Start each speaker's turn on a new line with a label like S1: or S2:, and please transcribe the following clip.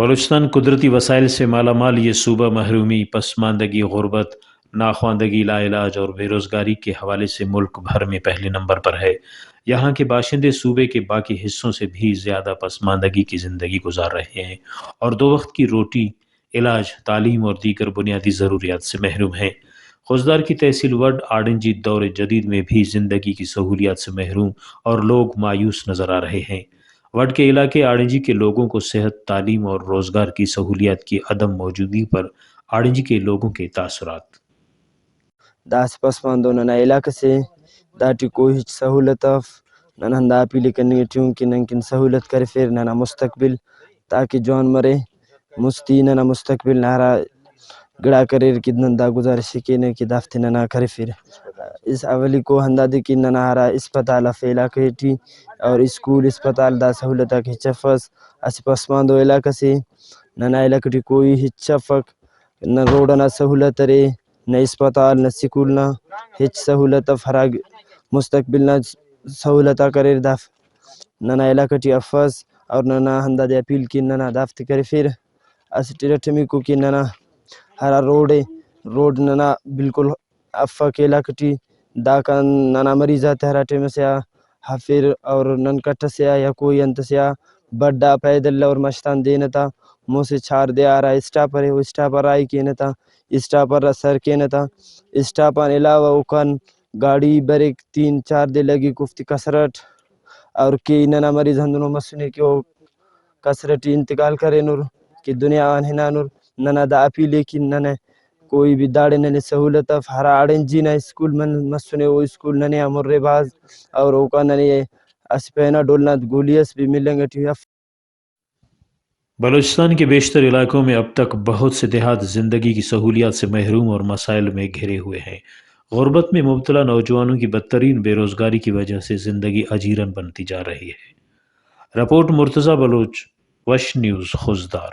S1: بلوچستان قدرتی وسائل سے مالا مال یہ صوبہ محرومی، پسماندگی، غربت، ناخواندگی، لا علاج اور بے روزگاری کے حوالے سے ملک بھر میں پہلے نمبر پر ہے۔ یہاں کے باشندے صوبے کے باقی حصوں سے بھی زیادہ پسماندگی کی زندگی گزار رہے ہیں اور دو وقت کی روٹی، علاج، تعلیم اور دیگر بنیادی ضروریات سے محروم ہیں۔ خوزدار کی تحصیل وڈ آڑنجی دور جدید میں بھی زندگی کی سہولیات سے محروم اور لوگ مایوس نظر آ رہے ہیں۔ وڈ کے علاقے آڑنجی کے لوگوں کو صحت، تعلیم اور روزگار کی سہولیات کی عدم موجودگی پر آڑنجی کے لوگوں کے تاثرات۔
S2: داس پسماندو ننا علاقہ سے داٹی کوئی ہچ سہولت اف نن ہندا اپیل کننگ ٹیون کہ نن سہولت کرے فیر ننا مستقبل تاکہ جوان مرے مستی ننا مستقبل نا ہرا گڑا کریر کہ نن دا گزارش کینہ کہ دافتے ننا کرفر اس اولیکو ہندادے کہ ننا ہرا اسپتال اف علاقہ ٹی اور اسکول اسپتال دا سہولتاک ہچ افس اسہ پسماندو علاقہ سے ننا علاقہ ٹی کوئی ہچ افک نہ روڈ ئنا سہولت ارے نہ اسپتال نہ سکول نا ہچ سہولت اف ہرا مستقبل نا سہولتاک اریر دا ننا علاقہ ٹی افس اور ننا ہندادے اپیل کہ ننا دافتے کرفر اسٹ ارٹمیکو کہ ننا ہرا روڈ ننا بالکل افک علاقہ ٹی داکان ننا مریضاتے ہرا ٹائمس آ ہفر اور نن کٹسے آ یا کوئی انتسے آ بڈا پیدل اور مشتان دینہ تا مُسہ چھار دے آ ہرا اسٹاپ ارے او اسٹاپا راہی کینہ تا اسٹاپا سر کینہ تا اسٹاپان علاوہ اوکان گاڑی بریک 3-4 دے لگیک اوفتے کسرٹ اور کئی ننا مریض ہندنو مسنے کہ او کسرٹ ٹی انتقال کرینر کہ دنیا غان ہنانر ننا دا اپیلے کہ ننے کوئی بھی داڑے ننے سہولت اف ہرا اڑنجی نا اسکول مسنے او اسکول ننے آ مُرے بھاز اور اوکا ننے اسہ پہنا ڈول نا گولی ئس بھی ملنگ ٹی اف۔
S1: بلوچستان کے بیشتر علاقوں میں اب تک بہت سے دیہات زندگی کی سہولیات سے محروم اور مسائل میں گھرے ہوئے ہیں۔ غربت میں مبتلا نوجوانوں کی بدترین بے روزگاری کی وجہ سے زندگی اجیرن بنتی جا رہی ہے۔ رپورٹ مرتضی بلوچ، وش نیوز، خوزدار۔